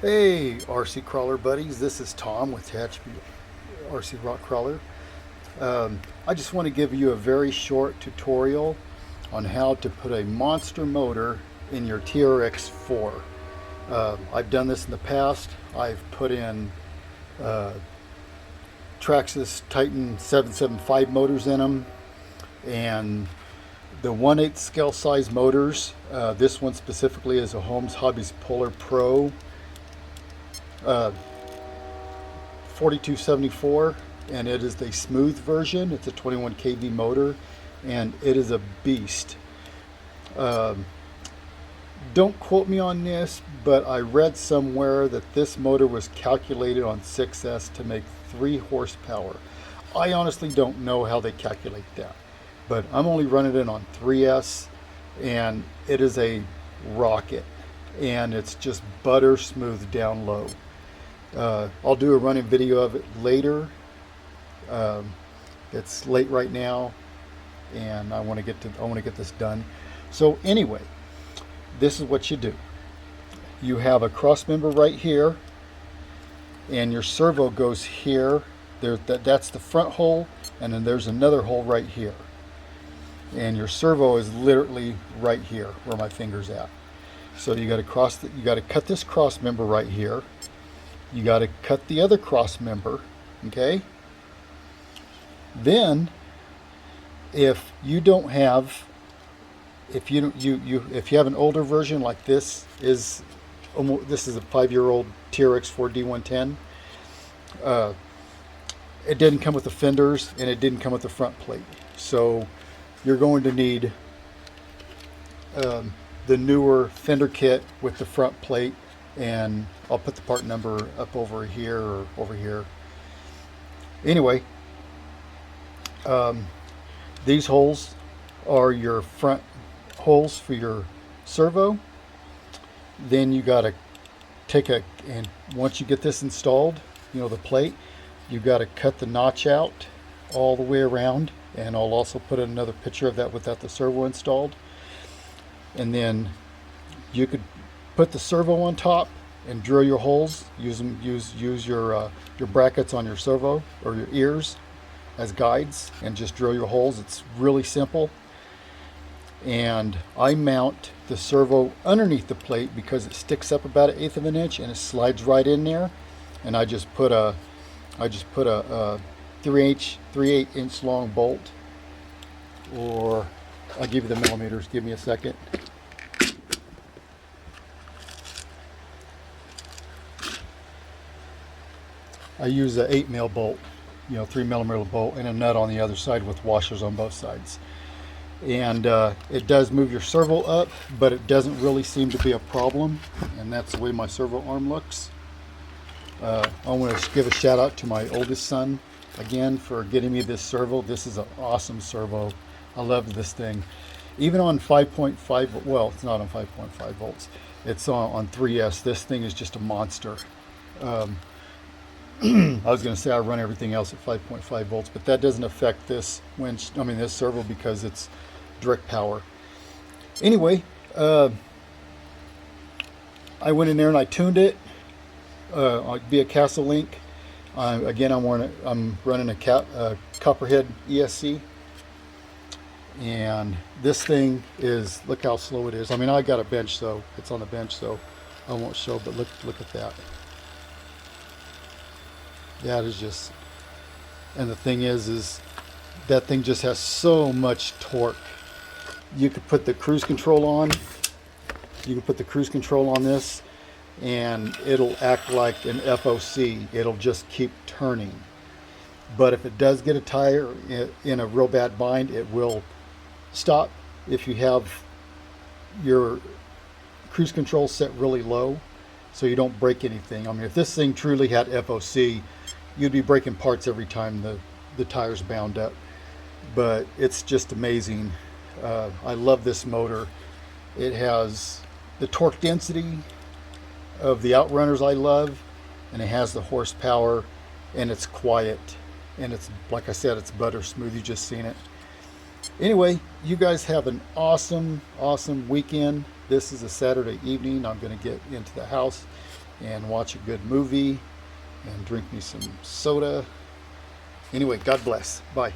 Hey, RC Crawler buddies, this is Tom with THB RC Rock Crawler. I just want to give you a very short tutorial on how to put a monster motor in your TRX-4. I've done this in the past. I've put in Traxxas Titan 775 motors in them, and the 1/8 scale size motors. This one specifically is a Holmes Hobbies Polar Pro 4274, and it is the smooth version. It's a 21 kV motor, and it is a beast. Don't quote me on this, but I read somewhere that this motor was calculated on 6S to make 3 horsepower. I honestly don't know how they calculate that, but I'm only running it on 3S, and it is a rocket, and it's just butter smooth down low. I'll do a running video of it later. It's late right now, and I want to get this done. So anyway, this is what you do. You have a cross member right here, and your servo goes here. That's the front hole, and then there's another hole right here. And your servo is literally right here where my finger's at. So you got to cut this cross member right here. You got to cut the other cross member, okay? Then, if you have an older version like this is a 5-year-old TRX-4 D110. It didn't come with the fenders, and it didn't come with the front plate. So you're going to need the newer fender kit with the front plate, and I'll put the part number up over here or over here. Anyway, these holes are your front holes for your servo. Then you got to and once you get this installed, the plate, you got to cut the notch out all the way around, and I'll also put in another picture of that without the servo installed. And then you could put the servo on top and drill your holes. Use your brackets on your servo or your ears as guides, and just drill your holes. It's really simple. And I mount the servo underneath the plate because it sticks up about 1/8 of an inch, and it slides right in there. And I just put a 3/8 inch long bolt, or I'll give you the millimeters. Give me a second. I use a 8mm bolt, 3mm bolt, and a nut on the other side with washers on both sides. And it does move your servo up, but it doesn't really seem to be a problem, and that's the way my servo arm looks. I want to give a shout out to my oldest son again for getting me this servo. This is an awesome servo. I love this thing. Even on 5.5, well, it's not on 5.5 volts. It's on 3S. This thing is just a monster. I was going to say I run everything else at 5.5 volts, but that doesn't affect this this servo, because it's direct power. Anyway, I went in there and I tuned it via Castle Link. Again, I'm running a Copperhead ESC, and this thing is, look how slow it is. I got a bench, so it's on the bench, so I won't show, but look at that. That is just, and the thing is that thing just has so much torque. You could put the cruise control on. You can put the cruise control on this, and it'll act like an FOC. It'll just keep turning. But if it does get a tire in a real bad bind, it will stop if you have your cruise control set really low, so you don't break anything. If this thing truly had FOC, you'd be breaking parts every time the tires bound up. But it's just amazing. I love this motor. It has the torque density of the Outrunners I love, and it has the horsepower, and it's quiet, and it's, like I said, it's butter smooth. You just seen it. Anyway, you guys have an awesome, awesome weekend. This is a Saturday evening. I'm going to get into the house and watch a good movie and drink me some soda. Anyway, God bless. Bye.